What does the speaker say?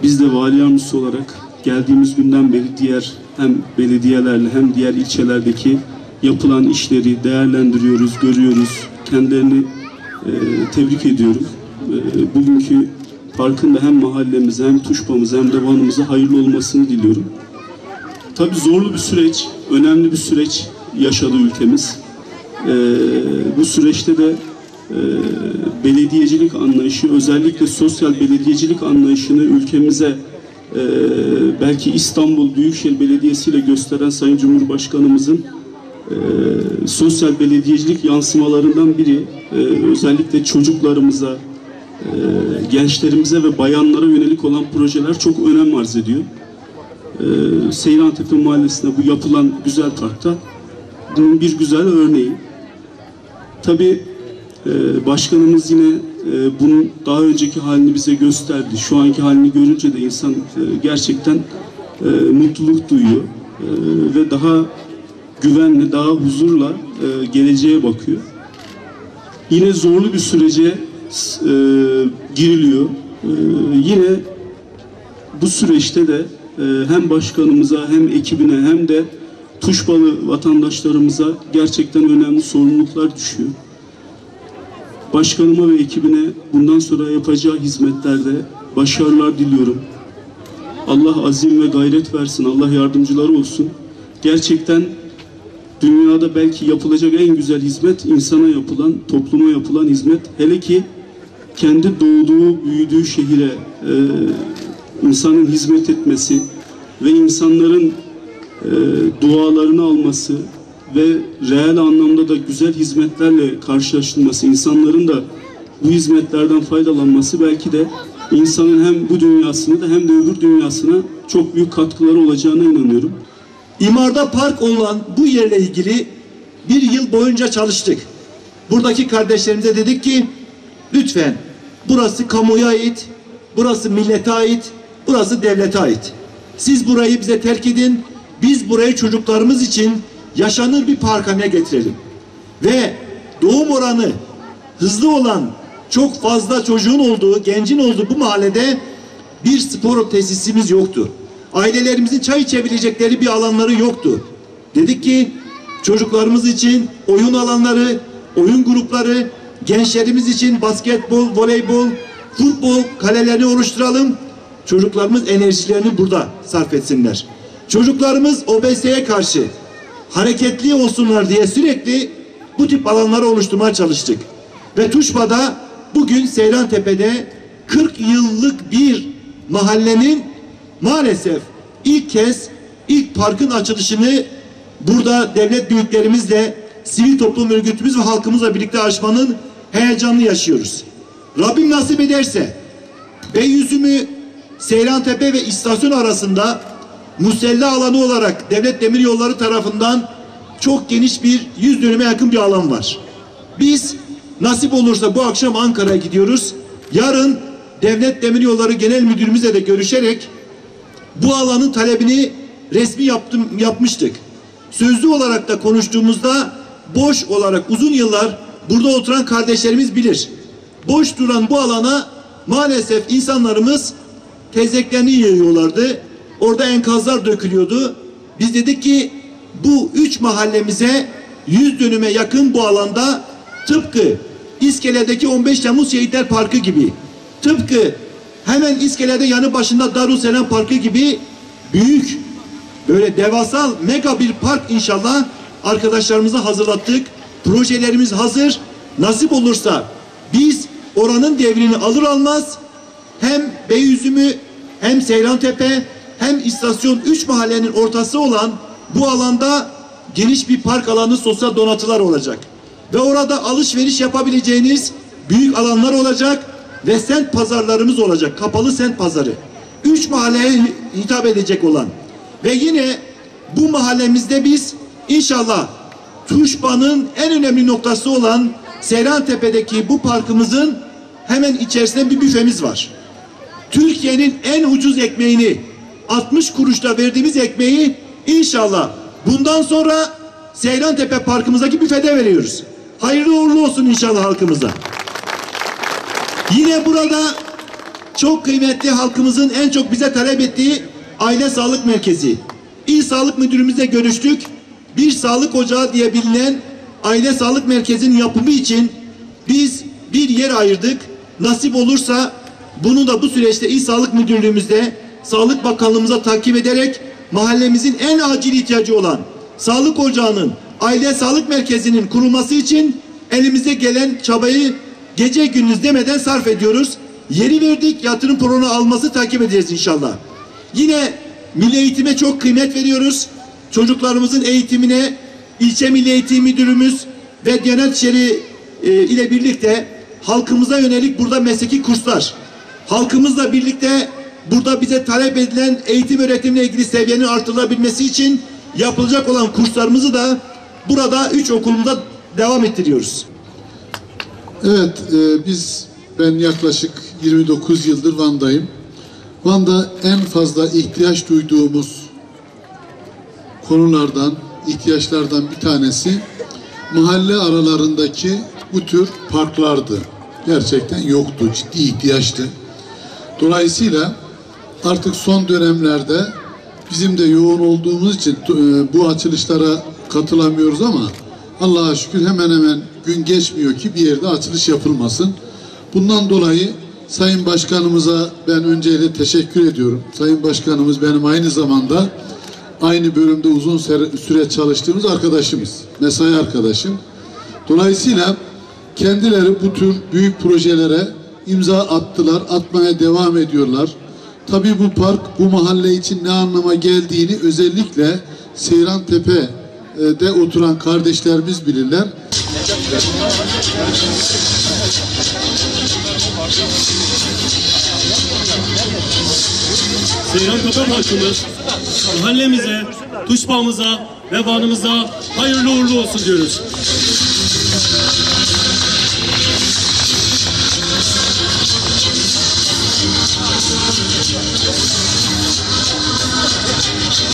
Biz de vali yardımcısı olarak geldiğimiz günden beri diğer hem belediyelerle hem diğer ilçelerdeki yapılan işleri değerlendiriyoruz, görüyoruz. Kendilerini tebrik ediyorum. Bugünkü parkın da hem mahallemize hem Tuşba'mıza hem de Van'ımıza hayırlı olmasını diliyorum. Tabii zorlu bir süreç, önemli bir süreç yaşadı ülkemiz. Bu süreçte de belediyecilik anlayışı, özellikle sosyal belediyecilik anlayışını ülkemize belki İstanbul Büyükşehir Belediyesi ile gösteren Sayın Cumhurbaşkanımızın sosyal belediyecilik yansımalarından biri, özellikle çocuklarımıza, gençlerimize ve bayanlara yönelik olan projeler çok önem arz ediyor. Seyrantepe Mahallesi'nde bu yapılan güzel parkta bunun bir güzel örneği. Tabii başkanımız yine bunun daha önceki halini bize gösterdi. Şu anki halini görünce de insan gerçekten mutluluk duyuyor ve daha güvenli, daha huzurla geleceğe bakıyor. Yine zorlu bir sürece giriliyor. Yine bu süreçte de hem başkanımıza hem ekibine hem de Tuşbalı vatandaşlarımıza gerçekten önemli sorumluluklar düşüyor. Başkanıma ve ekibine bundan sonra yapacağı hizmetlerde başarılar diliyorum. Allah azim ve gayret versin, Allah yardımcıları olsun. Gerçekten dünyada belki yapılacak en güzel hizmet insana yapılan, topluma yapılan hizmet. Hele ki kendi doğduğu, büyüdüğü şehire insanın hizmet etmesi ve insanların dualarını alması ve reel anlamda da güzel hizmetlerle karşılaştırılması, insanların da bu hizmetlerden faydalanması belki de insanın hem bu dünyasını da hem de öbür dünyasına çok büyük katkıları olacağına inanıyorum. İmarda park olan bu yerle ilgili bir yıl boyunca çalıştık. Buradaki kardeşlerimize dedik ki lütfen burası kamuya ait, burası millete ait, burası devlete ait. Siz burayı bize terk edin, biz burayı çocuklarımız için yaşanır bir park haline getirelim. Ve doğum oranı hızlı olan, çok fazla çocuğun olduğu, gencin olduğu bu mahallede bir spor tesisimiz yoktu. Ailelerimizin çay içebilecekleri bir alanları yoktu. Dedik ki çocuklarımız için oyun alanları, oyun grupları, gençlerimiz için basketbol, voleybol, futbol kalelerini oluşturalım. Çocuklarımız enerjilerini burada sarf etsinler. Çocuklarımız obeziteye karşı hareketli olsunlar diye sürekli bu tip alanları oluşturmaya çalıştık. Ve Tuşba'da bugün Seyrantepe'de 40 yıllık bir mahallenin maalesef ilk kez ilk parkın açılışını burada devlet büyüklerimizle, sivil toplum örgütümüz ve halkımızla birlikte açmanın heyecanını yaşıyoruz. Rabbim nasip ederse Beyüzümü, Seyrantepe ve istasyon arasında musella alanı olarak Devlet Demiryolları tarafından çok geniş bir 100 dönüme yakın bir alan var. Biz nasip olursa bu akşam Ankara'ya gidiyoruz. Yarın Devlet Demiryolları Genel Müdürümüzle de görüşerek bu alanın talebini resmi yapmıştık. Sözlü olarak da konuştuğumuzda boş olarak uzun yıllar burada oturan kardeşlerimiz bilir. Boş duran bu alana maalesef insanlarımız tezeklerini yiyorlardı. Orada enkazlar dökülüyordu. Biz dedik ki bu 3 mahallemize 100 dönüme yakın bu alanda tıpkı İskele'deki 15 Temmuz Şehitler Parkı gibi, tıpkı hemen İskele'de yanı başında Darüsselam Parkı gibi büyük, böyle devasal mega bir park inşallah arkadaşlarımıza hazırlattık. Projelerimiz hazır. Nasip olursa biz oranın devrini alır almaz hem Beyüzümü hem Seyrantepe hem istasyon 3 mahallenin ortası olan bu alanda geniş bir park alanı, sosyal donatılar olacak. Ve orada alışveriş yapabileceğiniz büyük alanlar olacak ve semt pazarlarımız olacak. Kapalı semt pazarı. 3 mahalleye hitap edecek olan. Ve yine bu mahallemizde biz inşallah Tuşba'nın en önemli noktası olan Seyrantepe'deki bu parkımızın hemen içerisinde bir büfemiz var. Türkiye'nin en ucuz ekmeğini, 60 kuruşta verdiğimiz ekmeği inşallah bundan sonra Seyrantepe parkımızdaki büfede veriyoruz. Hayırlı uğurlu olsun inşallah halkımıza. Yine burada çok kıymetli, halkımızın en çok bize talep ettiği aile sağlık merkezi. İl Sağlık Müdürümüzle görüştük. Bir sağlık ocağı diye bilinen aile sağlık merkezinin yapımı için biz bir yer ayırdık. Nasip olursa bunu da bu süreçte İl Sağlık Müdürlüğümüzde Sağlık Bakanlığımıza takip ederek mahallemizin en acil ihtiyacı olan sağlık ocağının, aile sağlık merkezinin kurulması için elimize gelen çabayı gece gündüz demeden sarf ediyoruz. Yeri verdik, yatırım programı alması takip edeceğiz inşallah. Yine milli eğitime çok kıymet veriyoruz. Çocuklarımızın eğitimine ilçe Milli Eğitim Müdürümüz ve Diyanet İşleri ile birlikte halkımıza yönelik burada mesleki kurslar, halkımızla birlikte burada bize talep edilen eğitim öğretimle ilgili seviyenin artırılabilmesi için yapılacak olan kurslarımızı da burada 3 okulunda devam ettiriyoruz. Evet, ben yaklaşık 29 yıldır Van'dayım. Van'da en fazla ihtiyaç duyduğumuz konulardan, ihtiyaçlardan bir tanesi mahalle aralarındaki bu tür parklardı. Gerçekten yoktu, ciddi ihtiyaçtı. Dolayısıyla artık son dönemlerde bizim de yoğun olduğumuz için bu açılışlara katılamıyoruz ama Allah'a şükür hemen hemen gün geçmiyor ki bir yerde açılış yapılmasın. Bundan dolayı Sayın Başkanımıza ben öncelikle teşekkür ediyorum. Sayın Başkanımız benim aynı zamanda aynı bölümde uzun süre çalıştığımız arkadaşımız, mesai arkadaşım. Dolayısıyla kendileri bu tür büyük projelere imza attılar, atmaya devam ediyorlar. Tabii bu park, bu mahalle için ne anlama geldiğini özellikle Seyrantepe'de oturan kardeşlerimiz bilirler. Seyrantepe Parkımız mahallemize, Tuşba'mıza ve Van'ımıza hayırlı uğurlu olsun diyoruz.